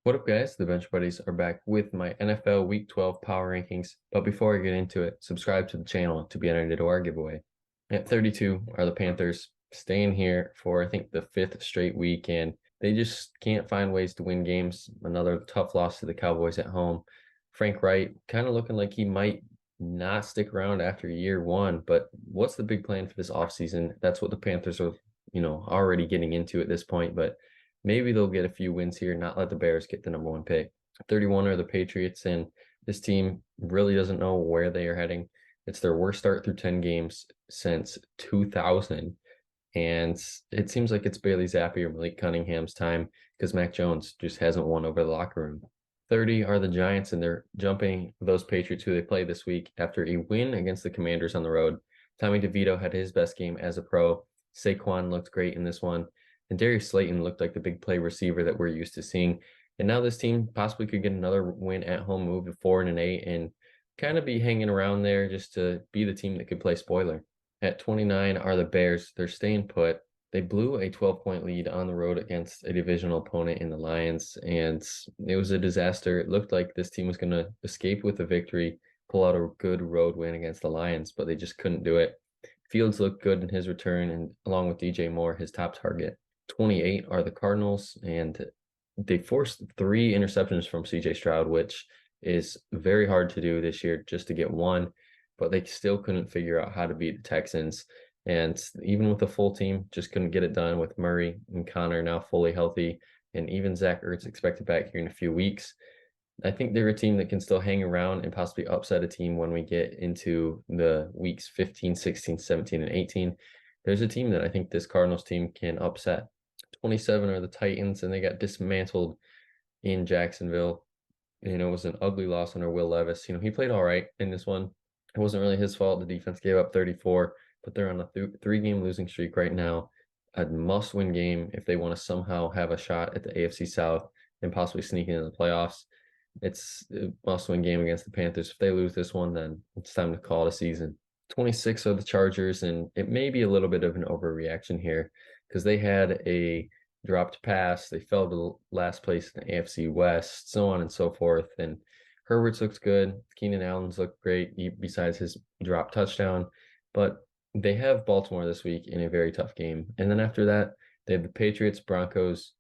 What up, guys? The Bench Buddies are back with my NFL Week 12 power rankings. But before I get into it, subscribe to the channel to be entered into our giveaway. At 32 are the Panthers, staying here for, I think, the fifth straight week, and they just can't find ways to win games. Another tough loss to the Cowboys at home. Frank Wright kind of looking like he might not stick around after year one, but what's the big plan for this offseason? That's what the Panthers are, already getting into at this point, but maybe they'll get a few wins here, not let the Bears get the number one pick. 31 are the Patriots, and this team really doesn't know where they are heading. It's their worst start through 10 games since 2000. And it seems like it's Bailey Zappi or Malik Cunningham's time because Mac Jones just hasn't won over the locker room. 30 are the Giants, and they're jumping those Patriots who they play this week after a win against the Commanders on the road. Tommy DeVito had his best game as a pro. Saquon looked great in this one. And Darius Slayton looked like the big play receiver that we're used to seeing. And now this team possibly could get another win at home, move to 4-8, and kind of be hanging around there just to be the team that could play spoiler. At 29 are the Bears. They're staying put. They blew a 12-point lead on the road against a divisional opponent in the Lions, and it was a disaster. It looked like this team was going to escape with a victory, pull out a good road win against the Lions, but they just couldn't do it. Fields looked good in his return, and along with DJ Moore, his top target. 28 are the Cardinals, and they forced 3 interceptions from CJ Stroud, which is very hard to do this year just to get one, but they still couldn't figure out how to beat the Texans. And even with a full team, just couldn't get it done with Murray and Connor now fully healthy, and even Zach Ertz expected back here in a few weeks. I think they're a team that can still hang around and possibly upset a team when we get into the weeks 15, 16, 17, and 18. There's a team that I think this Cardinals team can upset. 27 are the Titans, and they got dismantled in Jacksonville. It was an ugly loss under Will Levis. He played all right in this one. It wasn't really his fault. The defense gave up 34, but they're on a three-game losing streak right now. A must-win game if they want to somehow have a shot at the AFC South and possibly sneak into the playoffs. It's a must-win game against the Panthers. If they lose this one, then it's time to call it a season. 26 are the Chargers, and it may be a little bit of an overreaction here because they had a dropped pass. They fell to last place in the AFC West, so on and so forth. And Herbert's looks good. Keenan Allen's looked great besides his drop touchdown. But they have Baltimore this week in a very tough game. And then after that, they have the Patriots, Broncos,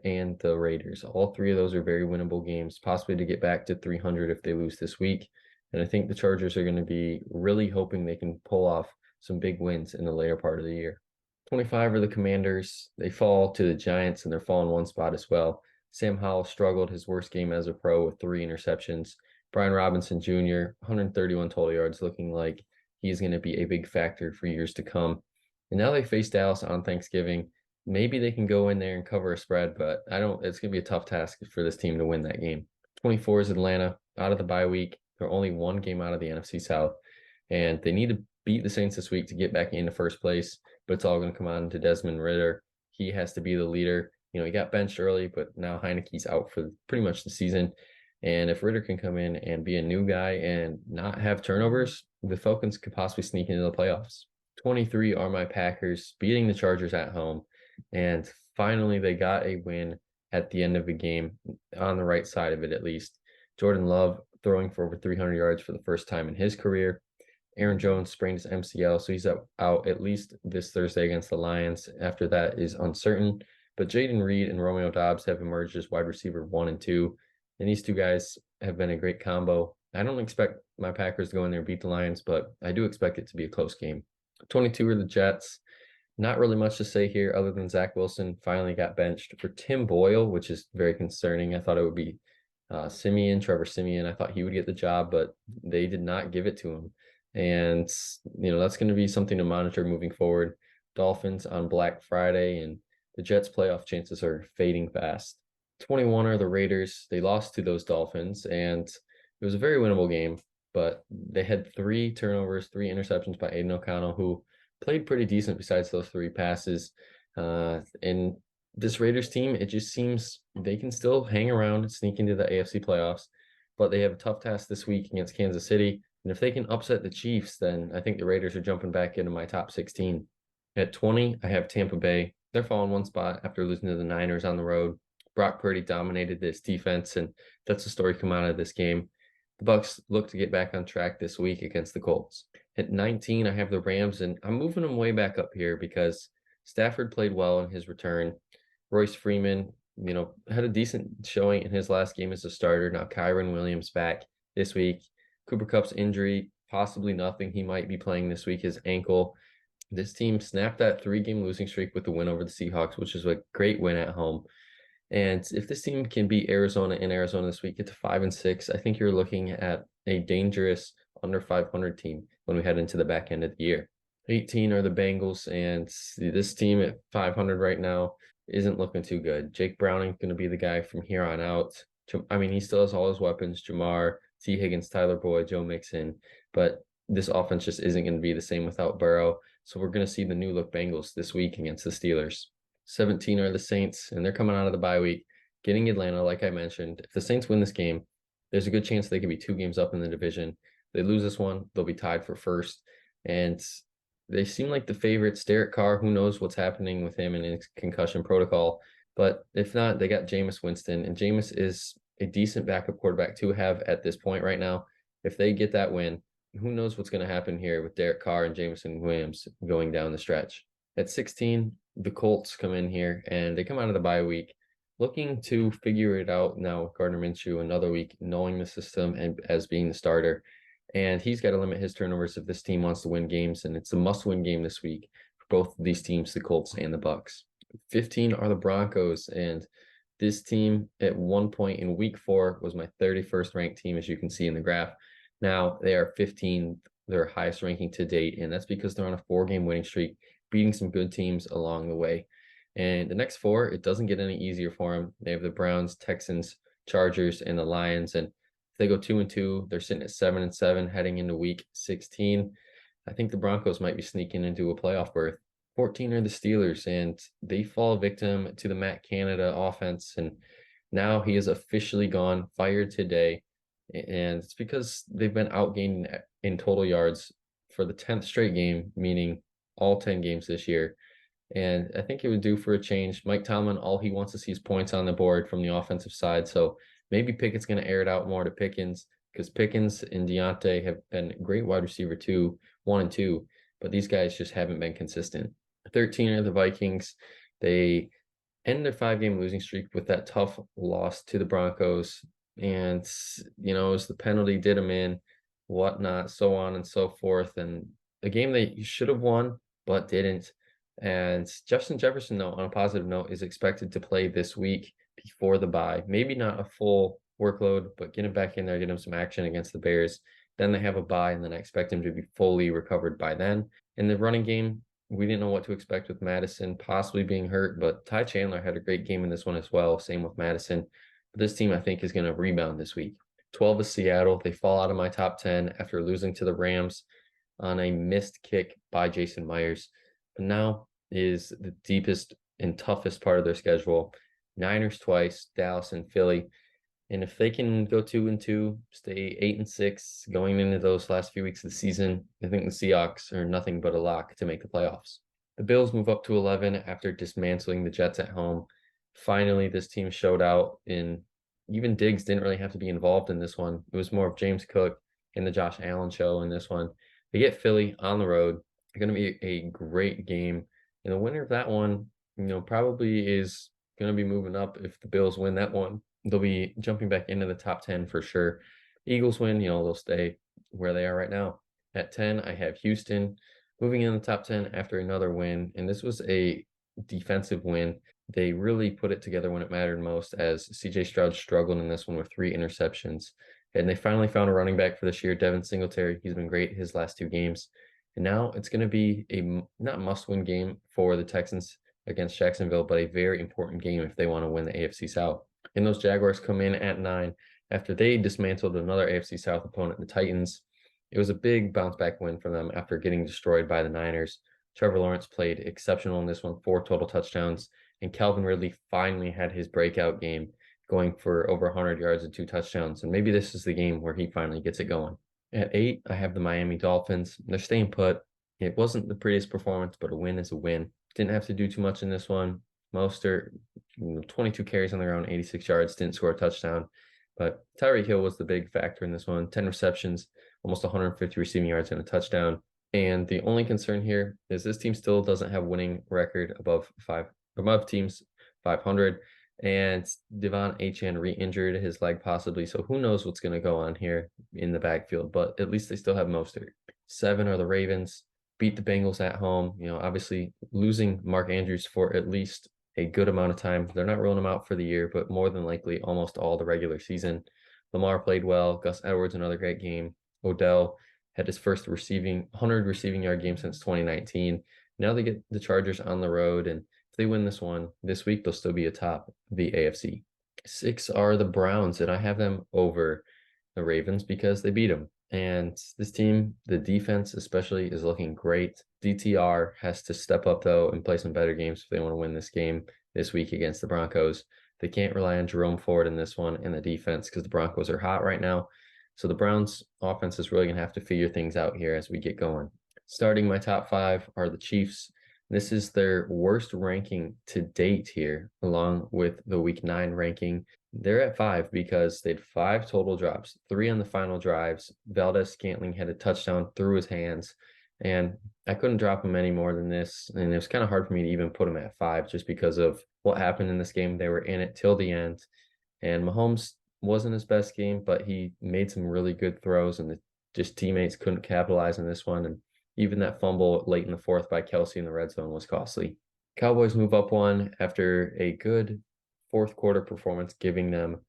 and the Raiders. All three of those are very winnable games, possibly to get back to 300 if they lose this week. And I think the Chargers are going to be really hoping they can pull off some big wins in the later part of the year. 25 are the Commanders. They fall to the Giants, and they're falling one spot as well. Sam Howell struggled his worst game as a pro with 3 interceptions. Brian Robinson Jr., 131 total yards, looking like he's going to be a big factor for years to come. And now they face Dallas on Thanksgiving. Maybe they can go in there and cover a spread, but it's going to be a tough task for this team to win that game. 24 is Atlanta, out of the bye week. They're only one game out of the NFC South, and they need to beat the Saints this week to get back into first place, but it's all going to come on to Desmond Ridder. He has to be the leader. He got benched early, but now Heineke's out for pretty much the season. And if Ridder can come in and be a new guy and not have turnovers, the Falcons could possibly sneak into the playoffs. 23 are my Packers, beating the Chargers at home. And finally, they got a win at the end of the game, on the right side of it at least. Jordan Love throwing for over 300 yards for the first time in his career. Aaron Jones sprained his MCL, so he's out at least this Thursday against the Lions. After that is uncertain. But Jaden Reed and Romeo Doubs have emerged as wide receiver 1 and 2. And these two guys have been a great combo. I don't expect my Packers to go in there and beat the Lions, but I do expect it to be a close game. 22 are the Jets. Not really much to say here other than Zach Wilson finally got benched for Tim Boyle, which is very concerning. I thought it would be Trevor Siemian. I thought he would get the job, but they did not give it to him. And, that's going to be something to monitor moving forward. Dolphins on Black Friday, and the Jets' playoff chances are fading fast. 21 are the Raiders. They lost to those Dolphins, and it was a very winnable game, but they had 3 turnovers, 3 interceptions by Aiden O'Connell, who played pretty decent besides those 3 passes. And this Raiders team, it just seems they can still hang around and sneak into the AFC playoffs, but they have a tough task this week against Kansas City. And if they can upset the Chiefs, then I think the Raiders are jumping back into my top 16. At 20, I have Tampa Bay. They're falling one spot after losing to the Niners on the road. Brock Purdy dominated this defense, and that's the story come out of this game. The Bucks look to get back on track this week against the Colts. At 19, I have the Rams, and I'm moving them way back up here because Stafford played well in his return. Royce Freeman, had a decent showing in his last game as a starter. Now Kyren Williams back this week. Cooper Kupp's injury, possibly nothing. He might be playing this week, his ankle. This team snapped that 3-game losing streak with the win over the Seahawks, which is a great win at home. And if this team can beat Arizona in Arizona this week, get to 5-6, I think you're looking at a dangerous under 500 team when we head into the back end of the year. 18 are the Bengals, and this team at 500 right now isn't looking too good. Jake Browning going to be the guy from here on out. I mean, he still has all his weapons, Jamar, T. Higgins, Tyler Boyd, Joe Mixon, but this offense just isn't going to be the same without Burrow. So we're going to see the new look Bengals this week against the Steelers. 17 are the Saints, and they're coming out of the bye week, getting Atlanta, like I mentioned. If the Saints win this game, there's a good chance they could be 2 games up in the division. If they lose this one, they'll be tied for first. And they seem like the favorites. Derek Carr, who knows what's happening with him and his concussion protocol. But if not, they got Jameis Winston, and Jameis is a decent backup quarterback to have at this point right now. If they get that win, who knows what's going to happen here with Derek Carr and Jameson Williams going down the stretch. At 16, the Colts come in here, and they come out of the bye week looking to figure it out now with Gardner Minshew another week, knowing the system and as being the starter. And he's got to limit his turnovers if this team wants to win games, and it's a must-win game this week for both of these teams, the Colts and the Bucks. 15 are the Broncos, and this team at one point in week 4 was my 31st ranked team, as you can see in the graph. Now they are 15th, their highest ranking to date, and that's because they're on a 4-game winning streak, beating some good teams along the way. And the next 4, it doesn't get any easier for them. They have the Browns, Texans, Chargers, and the Lions, and if they go 2-2, they're sitting at 7-7 heading into week 16. I think the Broncos might be sneaking into a playoff berth. 14 are the Steelers, and they fall victim to the Matt Canada offense, and now he is officially gone, fired today. And it's because they've been outgained in total yards for the 10th straight game, meaning all 10 games this year. And I think it would do for a change. Mike Tomlin, all he wants to see is points on the board from the offensive side. So maybe Pickett's going to air it out more to Pickens, because Pickens and Deontay have been great wide receiver 1 and 2, but these guys just haven't been consistent. 13 are the Vikings. They end their 5-game losing streak with that tough loss to the Broncos. And, as the penalty did them in, whatnot, so on and so forth. And a game that you should have won, but didn't. And Justin Jefferson, though, on a positive note, is expected to play this week before the bye. Maybe not a full workload, but get him back in there, get him some action against the Bears. Then they have a bye, and then I expect him to be fully recovered by then. In the running game, we didn't know what to expect with Madison possibly being hurt, but Ty Chandler had a great game in this one as well. Same with Madison. But this team, I think, is going to rebound this week. 12 is Seattle. They fall out of my top 10 after losing to the Rams on a missed kick by Jason Myers. But now is the deepest and toughest part of their schedule. Niners twice, Dallas and Philly. And if they can go 2-2, stay 8-6 going into those last few weeks of the season, I think the Seahawks are nothing but a lock to make the playoffs. The Bills move up to 11 after dismantling the Jets at home. Finally, this team showed out, and even Diggs didn't really have to be involved in this one. It was more of James Cook and the Josh Allen show in this one. They get Philly on the road. It's going to be a great game. And the winner of that one, probably is going to be moving up if the Bills win that one. They'll be jumping back into the top 10 for sure. Eagles win, they'll stay where they are right now. At 10, I have Houston moving in the top 10 after another win. And this was a defensive win. They really put it together when it mattered most, as CJ Stroud struggled in this one with 3 interceptions. And they finally found a running back for this year, Devin Singletary. He's been great his last 2 games. And now it's going to be a not must-win game for the Texans against Jacksonville, but a very important game if they want to win the AFC South. And those Jaguars come in at 9 after they dismantled another AFC South opponent, the Titans. It was a big bounce-back win for them after getting destroyed by the Niners. Trevor Lawrence played exceptional in this one, 4 total touchdowns. And Calvin Ridley finally had his breakout game, going for over 100 yards and 2 touchdowns. And maybe this is the game where he finally gets it going. At 8, I have the Miami Dolphins. They're staying put. It wasn't the prettiest performance, but a win is a win. Didn't have to do too much in this one. Mostert, 22 carries on the ground, 86 yards, didn't score a touchdown. But Tyreek Hill was the big factor in this one. 10 receptions, almost 150 receiving yards and a touchdown. And the only concern here is this team still doesn't have winning record above teams 500. And Devon Achane re-injured his leg possibly. So who knows what's going to go on here in the backfield. But at least they still have Mostert. 7 are the Ravens. Beat the Bengals at home. Obviously losing Mark Andrews for at least a good amount of time. They're not ruling him out for the year, but more than likely almost all the regular season. Lamar played well. Gus Edwards, another great game. Odell had his first 100 receiving yard game since 2019. Now they get the Chargers on the road, and if they win this one this week, they'll still be atop the AFC. 6 are the Browns, and I have them over the Ravens because they beat them. And this team, the defense especially, is looking great. DTR has to step up, though, and play some better games if they want to win this game this week against the Broncos. They can't rely on Jerome Ford in this one and the defense because the Broncos are hot right now. So the Browns offense is really going to have to figure things out here as we get going. Starting my top 5 are the Chiefs. This is their worst ranking to date here, along with the week 9 ranking. They're at 5 because they had 5 total drops, 3 on the final drives. Valdez-Scantling had a touchdown through his hands, and I couldn't drop him any more than this. And it was kind of hard for me to even put him at 5 just because of what happened in this game. They were in it till the end, and Mahomes wasn't his best game, but he made some really good throws, and just teammates couldn't capitalize on this one. And even that fumble late in the 4th by Kelsey in the red zone was costly. Cowboys move up 1 after a good 4th quarter performance, giving them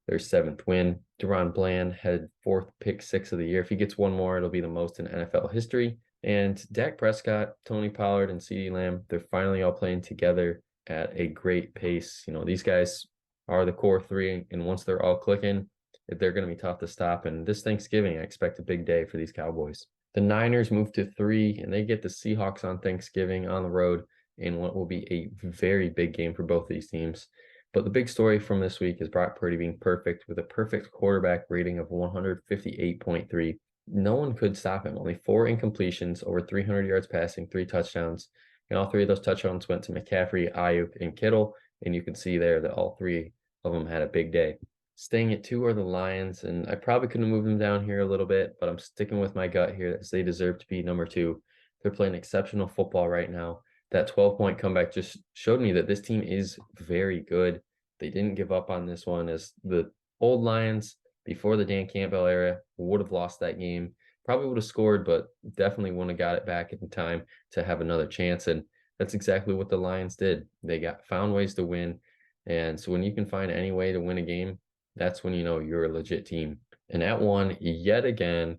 their 7th win. Deron Bland had 4th pick 6 of the year. If he gets one more, it'll be the most in NFL history. And Dak Prescott, Tony Pollard, and CeeDee Lamb, they're finally all playing together at a great pace. These guys are the core 3, and once they're all clicking, they're going to be tough to stop. And this Thanksgiving, I expect a big day for these Cowboys. The Niners move to 3, and they get the Seahawks on Thanksgiving on the road in what will be a very big game for both of these teams. But the big story from this week is Brock Purdy being perfect with a perfect quarterback rating of 158.3. No one could stop him. Only 4 incompletions, over 300 yards passing, 3 touchdowns. And all 3 of those touchdowns went to McCaffrey, Ayuk, and Kittle. And you can see there that all 3 of them had a big day. Staying at 2 are the Lions, and I probably could have moved them down here a little bit, but I'm sticking with my gut here as they deserve to be number 2. They're playing exceptional football right now. That 12-point comeback just showed me that this team is very good. They didn't give up on this one, as the old Lions before the Dan Campbell era would have lost that game. Probably would have scored, but definitely wouldn't have got it back in time to have another chance. And that's exactly what the Lions did. They found ways to win. And so when you can find any way to win a game, that's when you know you're a legit team. And at 1, yet again,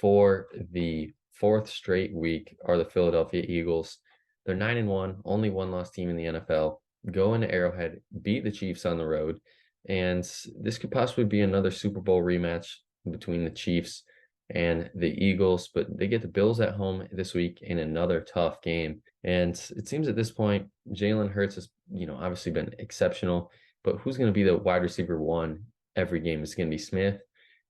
for the 4th straight week, are the Philadelphia Eagles. They're 9-1, only 1-loss team in the NFL. Go into Arrowhead, beat the Chiefs on the road. And this could possibly be another Super Bowl rematch between the Chiefs and the Eagles, but they get the Bills at home this week in another tough game. And it seems at this point, Jalen Hurts has, obviously been exceptional, but who's going to be the wide receiver 1 every game? Is it going to be Smith?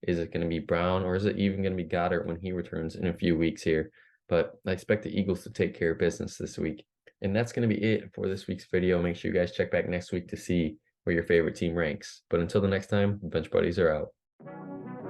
Is it going to be Brown? Or is it even going to be Goddard when he returns in a few weeks here? But I expect the Eagles to take care of business this week. And that's going to be it for this week's video. Make sure you guys check back next week to see where your favorite team ranks. But until the next time, Bench Buddies are out.